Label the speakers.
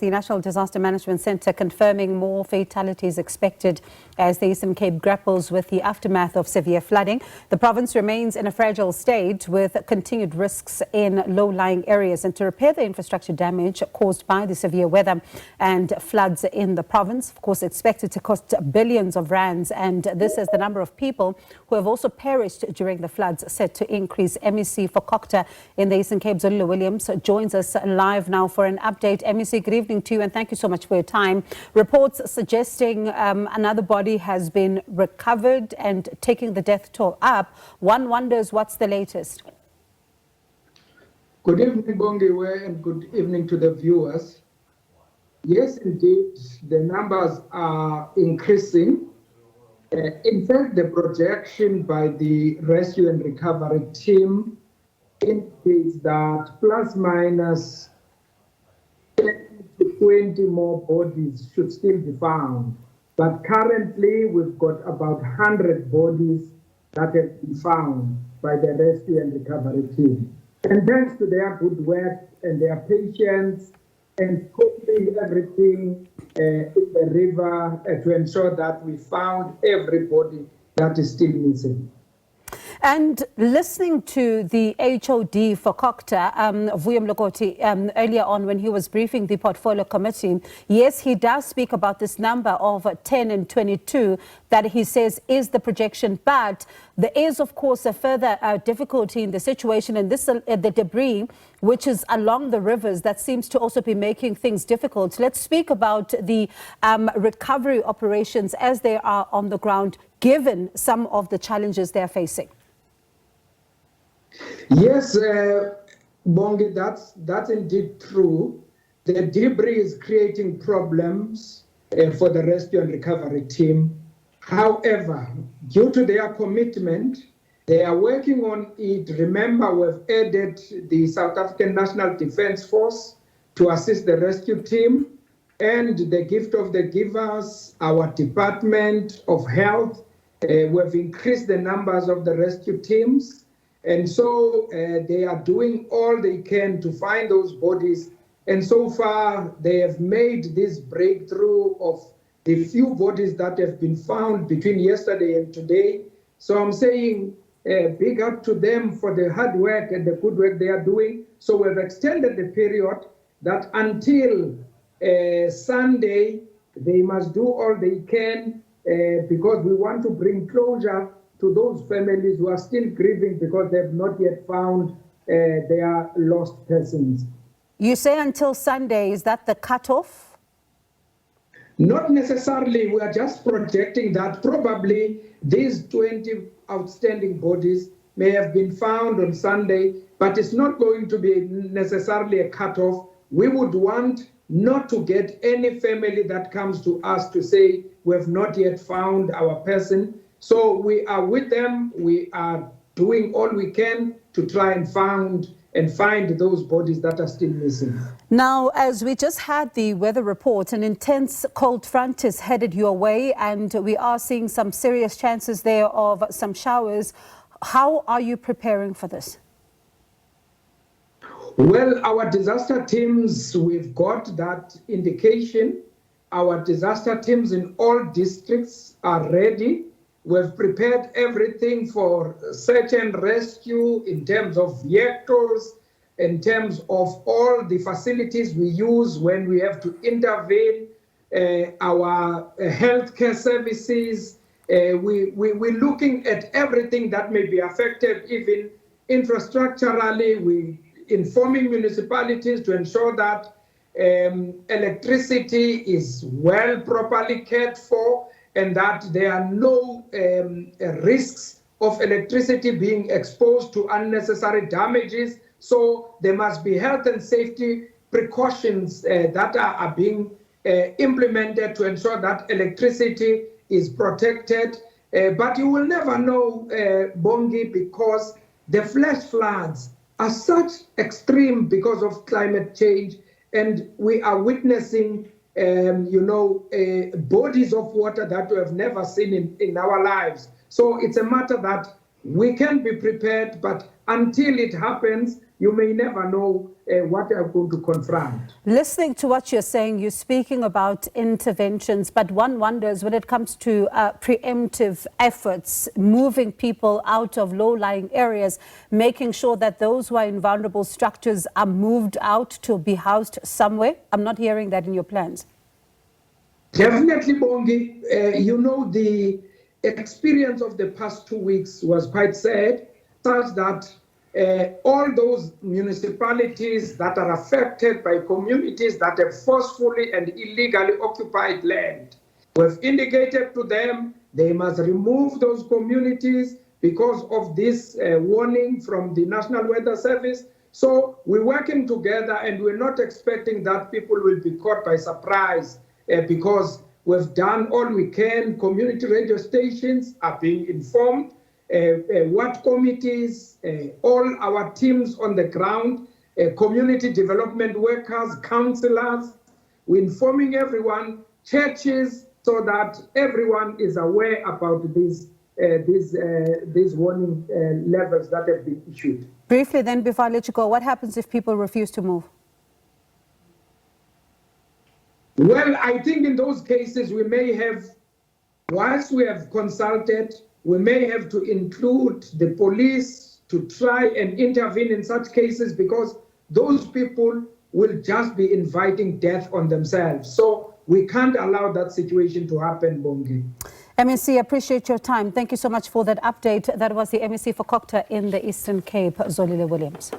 Speaker 1: The National Disaster Management Centre confirming more fatalities expected as the Eastern Cape grapples with the aftermath of severe flooding. The province remains in a fragile state with continued risks in low-lying areas. And to repair the infrastructure damage caused by the severe weather and floods in the province, of course, expected to cost billions of rands. And this is the number of people who have also perished during the floods set to increase. MEC for CoGTA in the Eastern Cape Zolile Williams joins us live now for an update. MEC, good evening to you and thank you so much for your time. Reports suggesting another body has been recovered and taking the death toll up. One wonders what's the latest.
Speaker 2: Good evening, Bongiwe, and good evening to the viewers. Yes, indeed, the numbers are increasing. In fact, the projection by the rescue and recovery team indicates that plus minus 10 to 20 more bodies should still be found. But currently, we've got about 100 bodies that have been found by the rescue and recovery team. And thanks to their good work and their patience and putting everything in the river to ensure that we found everybody that is still missing.
Speaker 1: And listening to the HOD for CoGTA, Vuyam Lokoti, earlier on when he was briefing the portfolio committee, yes, he does speak about this number of 10 and 22 that he says is the projection. But there is, of course, a further difficulty in the situation, and this the debris which is along the rivers that seems to also be making things difficult. Let's speak about the recovery operations as they are on the ground, given some of the challenges they're facing.
Speaker 2: Yes, Bongi, that's indeed true. The debris is creating problems for the rescue and recovery team. However, due to their commitment, they are working on it. Remember, we've added the South African National Defence Force to assist the rescue team, and the gift of the givers, our Department of Health, we've increased the numbers of the rescue teams. And so they are doing all they can to find those bodies. And so far, they have made this breakthrough of the few bodies that have been found between yesterday and today. So I'm saying big up to them for the hard work and the good work they are doing. So we've extended the period that until Sunday, they must do all they can because we want to bring closure to those families who are still grieving because they've not yet found their lost persons.
Speaker 1: You say until Sunday, is that the cutoff?
Speaker 2: Not necessarily. We are just projecting that probably these 20 outstanding bodies may have been found on Sunday, but it's not going to be necessarily a cutoff. We would want not to get any family that comes to us to say we have not yet found our person. So we are with them. We are doing all we can to try and find those bodies that are still missing.
Speaker 1: Now, as we just had the weather report, an intense cold front is headed your way, and we are seeing some serious chances there of some showers. How are you preparing for this?
Speaker 2: Well, our disaster teams, we've got that indication. Our disaster teams in all districts are ready. We've prepared everything for search and rescue in terms of vehicles, in terms of all the facilities we use when we have to intervene, our healthcare services. We're looking at everything that may be affected, even infrastructurally. We're informing municipalities to ensure that electricity is well properly cared for, and that there are no risks of electricity being exposed to unnecessary damages. So there must be health and safety precautions that are being implemented to ensure that electricity is protected. But you will never know, Bongi, because the flash floods are such extreme because of climate change, and we are witnessing bodies of water that we have never seen in our lives. So it's a matter that we can be prepared, but until it happens, you may never know what you're going to confront.
Speaker 1: Listening to what you're saying, you're speaking about interventions, but one wonders when it comes to preemptive efforts, moving people out of low-lying areas, making sure that those who are in vulnerable structures are moved out to be housed somewhere. I'm not hearing that in your plans.
Speaker 2: Definitely, Bongi. The experience of the past 2 weeks was quite sad, such that all those municipalities that are affected by communities that have forcefully and illegally occupied land, we've indicated to them they must remove those communities because of this warning from the National Weather Service. So we're working together, and we're not expecting that people will be caught by surprise because we've done all we can. Community radio stations are being informed. What committees, all our teams on the ground, community development workers, councillors, we're informing everyone, churches, so that everyone is aware about these warning levels that have been issued.
Speaker 1: Briefly then, before I let you go, what happens if people refuse to move?
Speaker 2: Well, I think in those cases we may have, once we have consulted, we may have to include the police to try and intervene in such cases, because those people will just be inviting death on themselves. So we can't allow that situation to happen, Bongi.
Speaker 1: MEC, appreciate your time. Thank you so much for that update. That was the MEC for CoGTA in the Eastern Cape, Zolile Williams.